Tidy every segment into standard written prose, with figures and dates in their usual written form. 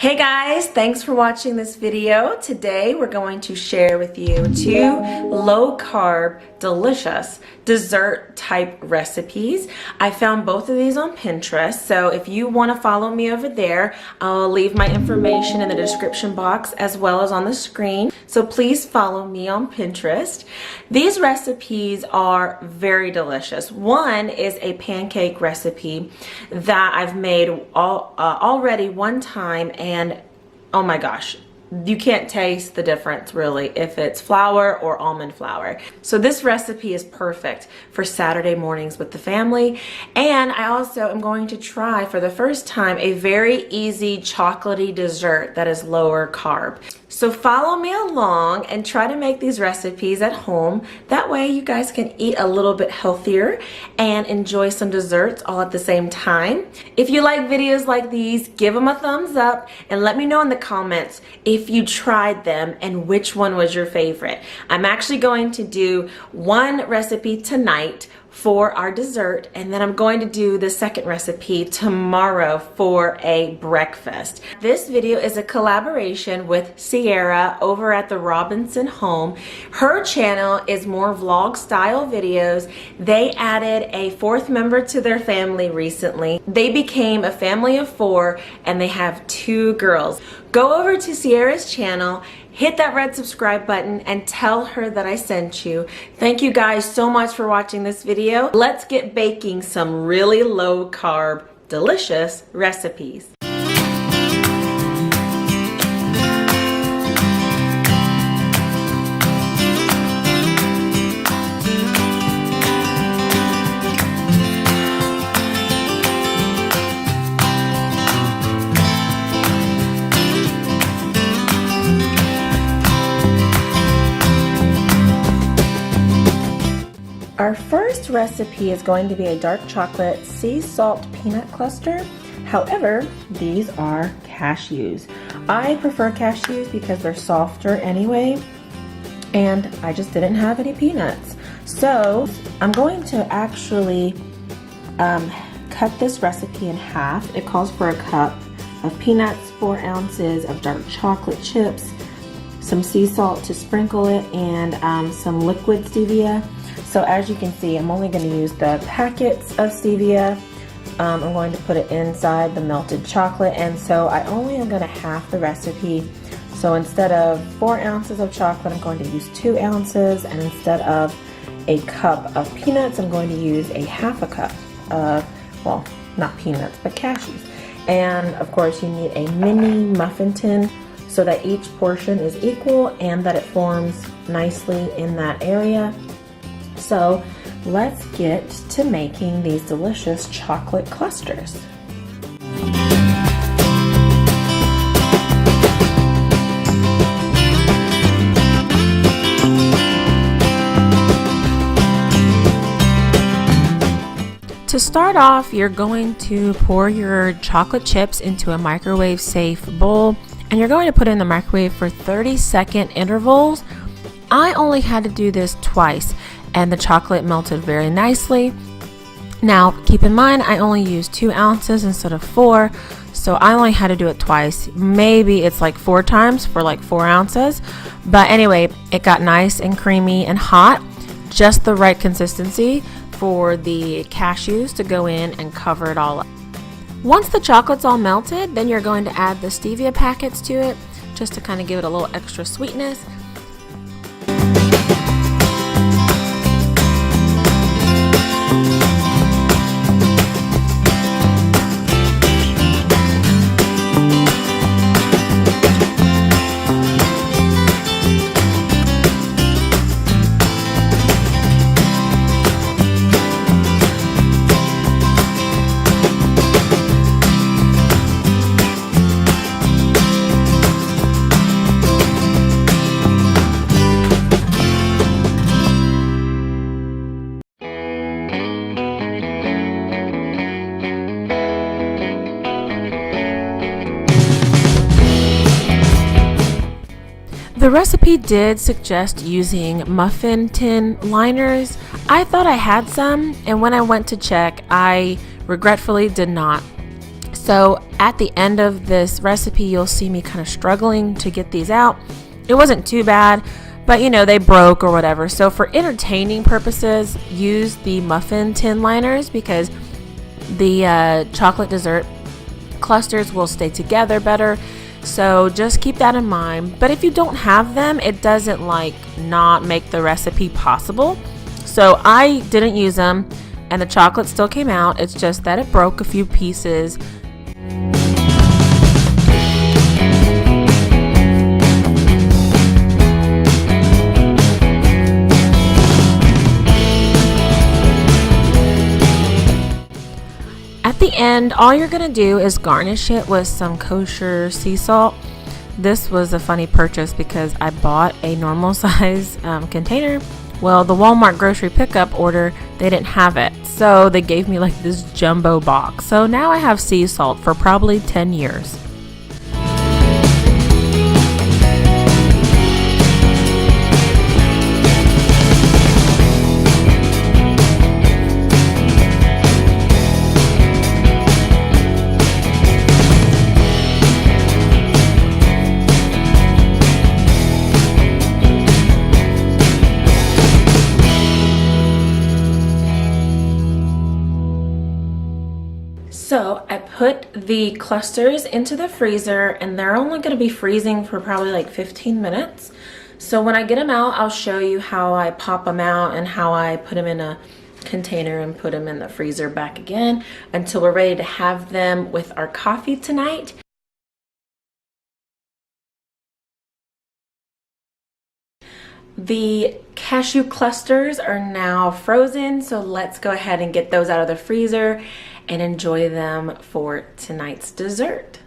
Hey guys, thanks for watching this video. Today we're going to share with you 2 low-carb, delicious dessert type recipes. I found both of these on Pinterest, so if you want to follow me over there, I'll leave my information in the description box as well as on the screen. So please follow me on Pinterest. These recipes are very delicious. One is a pancake recipe that I've made already one time, and oh my gosh, you can't taste the difference really if it's flour or almond flour. So this recipe is perfect for Saturday mornings with the family. And I also am going to try for the first time a very easy chocolatey dessert that is lower carb. So follow me along and try to make these recipes at home. That way you guys can eat a little bit healthier and enjoy some desserts all at the same time. If you like videos like these, give them a thumbs up and let me know in the comments if you tried them and which one was your favorite. I'm actually going to do one recipe tonight for our dessert, and then I'm going to do the second recipe tomorrow for a breakfast. This video is a collaboration with Sierra over at the Robinson home. Her channel is more vlog style videos. They added a 4th member to their family recently. They became a family of 4 and they have 2 girls. Go over to Sierra's channel, hit that red subscribe button, and tell her that I sent you. Thank you guys so much for watching this video. Let's get baking some really low carb, delicious recipes. Our first recipe is going to be a dark chocolate sea salt peanut cluster. However, these are cashews. I prefer cashews because they're softer anyway, and I just didn't have any peanuts. So I'm going to actually cut this recipe in half. It calls for a cup of peanuts, 4 ounces of dark chocolate chips, some sea salt to sprinkle it, and some liquid stevia. So as you can see, I'm only going to use the packets of stevia. I'm going to put it inside the melted chocolate, and so I only am going to half the recipe. So instead of 4 ounces of chocolate, I'm going to use 2 ounces, and instead of a cup of peanuts, I'm going to use a half a cup of, well, not peanuts, but cashews. And of course you need a mini muffin tin so that each portion is equal and that it forms nicely in that area. So let's get to making these delicious chocolate clusters. To start off, you're going to pour your chocolate chips into a microwave safe bowl, and you're going to put it in the microwave for 30-second intervals. I only had to do this twice, and the chocolate melted very nicely. Now keep in mind, I only used 2 ounces instead of 4, so I only had to do it twice. Maybe it's like 4 times for like 4 ounces, but anyway, it got nice and creamy and hot, just the right consistency for the cashews to go in and cover it all up. Once the chocolate's all melted, then you're going to add the stevia packets to it just to kind of give it a little extra sweetness. The recipe did suggest using muffin tin liners. I thought I had some, and when I went to check, I regretfully did not. So at the end of this recipe, you'll see me kind of struggling to get these out. It wasn't too bad, but you know, they broke or whatever. So for entertaining purposes, use the muffin tin liners because the chocolate dessert clusters will stay together better. So just keep that in mind. But if you don't have them, it doesn't like not make the recipe possible. So I didn't use them and the chocolate still came out. It's just that it broke a few pieces. At the end, all you're gonna do is garnish it with some kosher sea salt. This was a funny purchase because I bought a normal size container. Well, the Walmart grocery pickup order, they didn't have it. So they gave me like this jumbo box. So now I have sea salt for probably 10 years. So I put the clusters into the freezer and they're only going to be freezing for probably like 15 minutes. So when I get them out, I'll show you how I pop them out and how I put them in a container and put them in the freezer back again until we're ready to have them with our coffee tonight. The cashew clusters are now frozen, so let's go ahead and get those out of the freezer and enjoy them for tonight's dessert.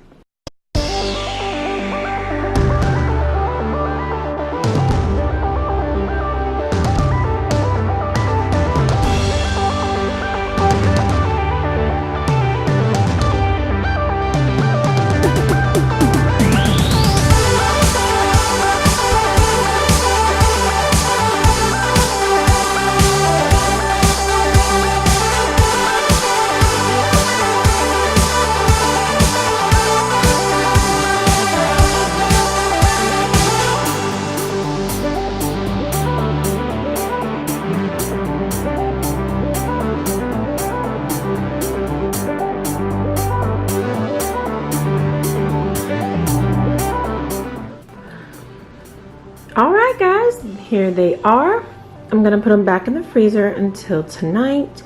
All right, guys, here they are. I'm gonna put them back in the freezer until tonight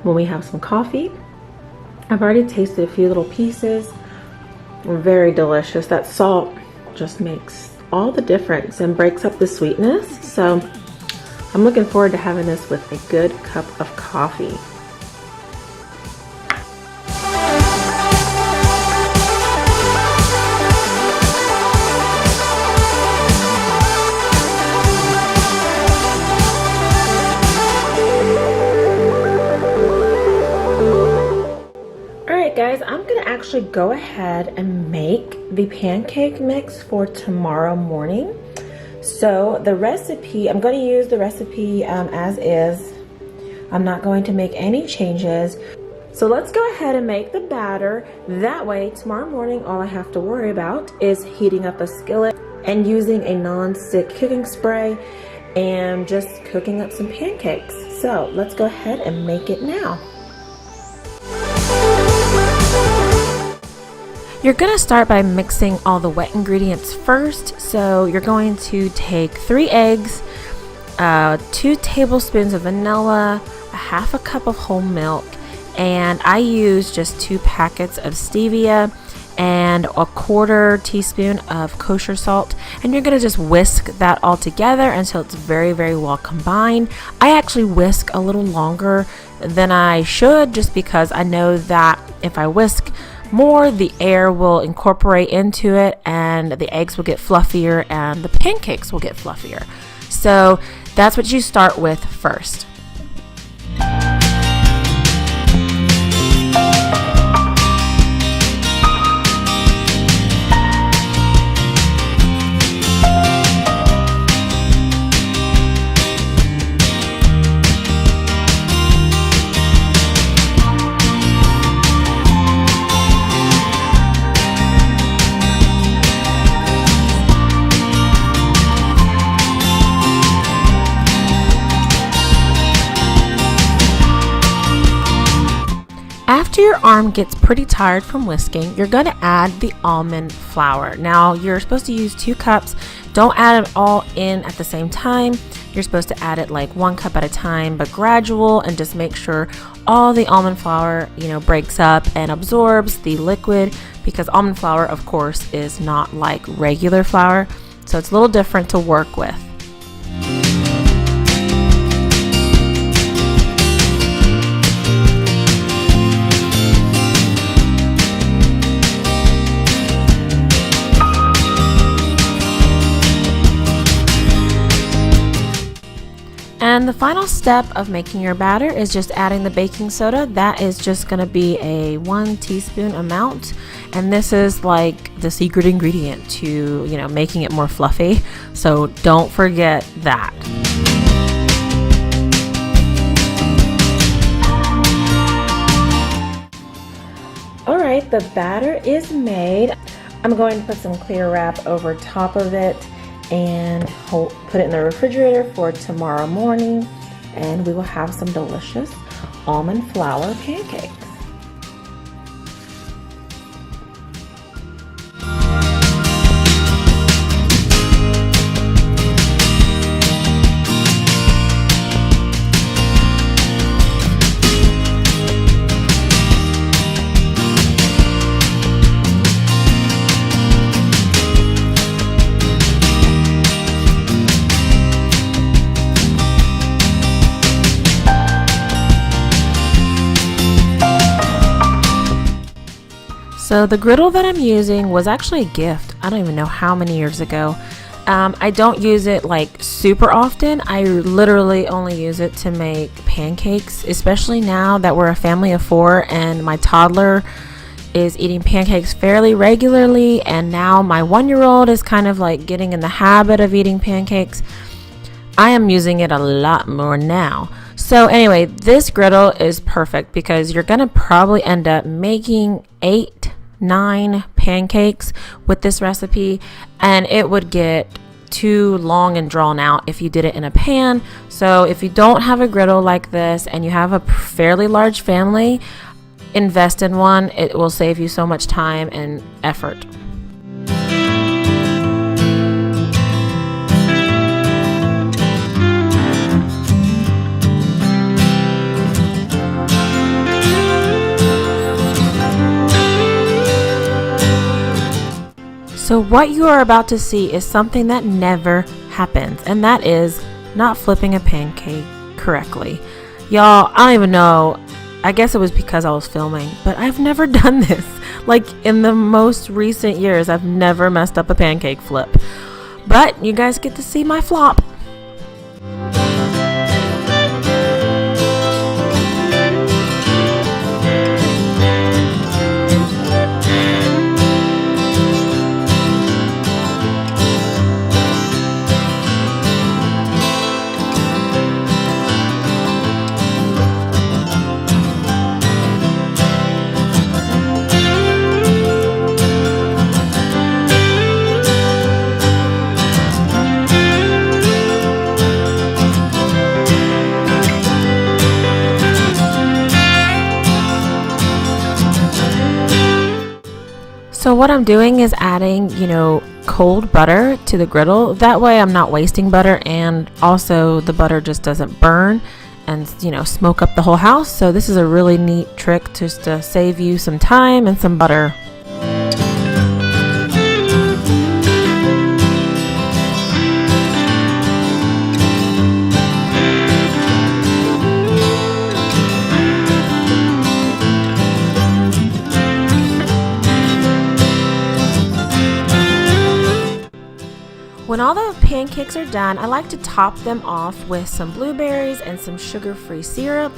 when we have some coffee. I've already tasted a few little pieces. Very delicious. That salt just makes all the difference and breaks up the sweetness. So I'm looking forward to having this with a good cup of coffee. Guys, I'm gonna actually go ahead and make the pancake mix for tomorrow morning. So the recipe, I'm going to use the recipe as is. I'm not going to make any changes. So let's go ahead and make the batter. That way tomorrow morning all I have to worry about is heating up a skillet and using a non-stick cooking spray and just cooking up some pancakes. So let's go ahead and make it now. You're gonna start by mixing all the wet ingredients first. So you're going to take 3 eggs, 2 tablespoons of vanilla, a half a cup of whole milk, and I use just 2 packets of stevia and a 1/4 teaspoon of kosher salt. And you're gonna just whisk that all together until it's very, very well combined. I actually whisk a little longer than I should just because I know that if I whisk more, the air will incorporate into it and the eggs will get fluffier and the pancakes will get fluffier. So that's what you start with first. after your arm gets pretty tired from whisking, you're going to add the almond flour. Now, you're supposed to use 2 cups. Don't add it all in at the same time. You're supposed to add it like 1 cup at a time, but gradual, and just make sure all the almond flour, breaks up and absorbs the liquid, because almond flour, of course, is not like regular flour. So it's a little different to work with. And the final step of making your batter is just adding the baking soda. That is just going to be a 1 teaspoon amount. And this is like the secret ingredient to, making it more fluffy. So don't forget that. All right, the batter is made. I'm going to put some clear wrap over top of it and put it in the refrigerator for tomorrow morning, and we will have some delicious almond flour pancakes. So the griddle that I'm using was actually a gift. I don't even know how many years ago. I don't use it like super often. I literally only use it to make pancakes, especially now that we're a family of 4 and my toddler is eating pancakes fairly regularly, and now my 1-year-old is kind of like getting in the habit of eating pancakes. I am using it a lot more now. So anyway, this griddle is perfect because you're gonna probably end up making 8-9 pancakes with this recipe, and it would get too long and drawn out if you did it in a pan. So if you don't have a griddle like this and you have a fairly large family, invest in one. It will save you so much time and effort. So what you are about to see is something that never happens, and that is not flipping a pancake correctly. Y'all, I don't even know. I guess it was because I was filming, but I've never done this. Like in the most recent years, I've never messed up a pancake flip. But you guys get to see my flop. So what I'm doing is adding, cold butter to the griddle. That way I'm not wasting butter, and also the butter just doesn't burn and, smoke up the whole house. So this is a really neat trick just to save you some time and some butter. When all the pancakes are done, I like to top them off with some blueberries and some sugar-free syrup.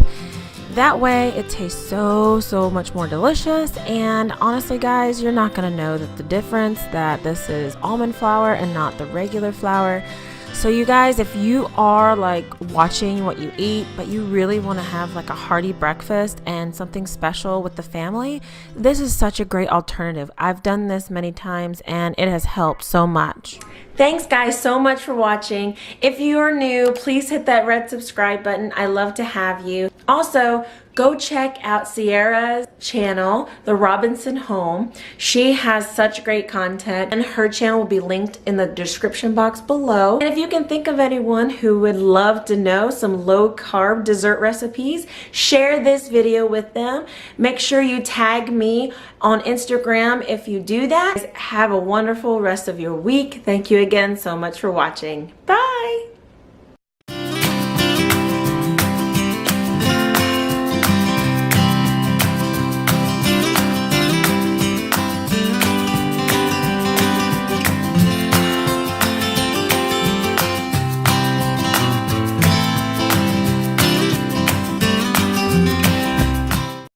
That way it tastes so much more delicious, and honestly guys, you're not gonna know the difference that this is almond flour and not the regular flour. So you guys, if you are like watching what you eat, but you really want to have like a hearty breakfast and something special with the family, this is such a great alternative. I've done this many times and it has helped so much. Thanks guys so much for watching. If you are new, please hit that red subscribe button. I love to have you. Also, go check out Sierra's channel, The Robinson Home. She has such great content, and her channel will be linked in the description box below. And if you can think of anyone who would love to know some low-carb dessert recipes, share this video with them. Make sure you tag me on Instagram if you do that. Have a wonderful rest of your week. Thank you again so much for watching. Bye!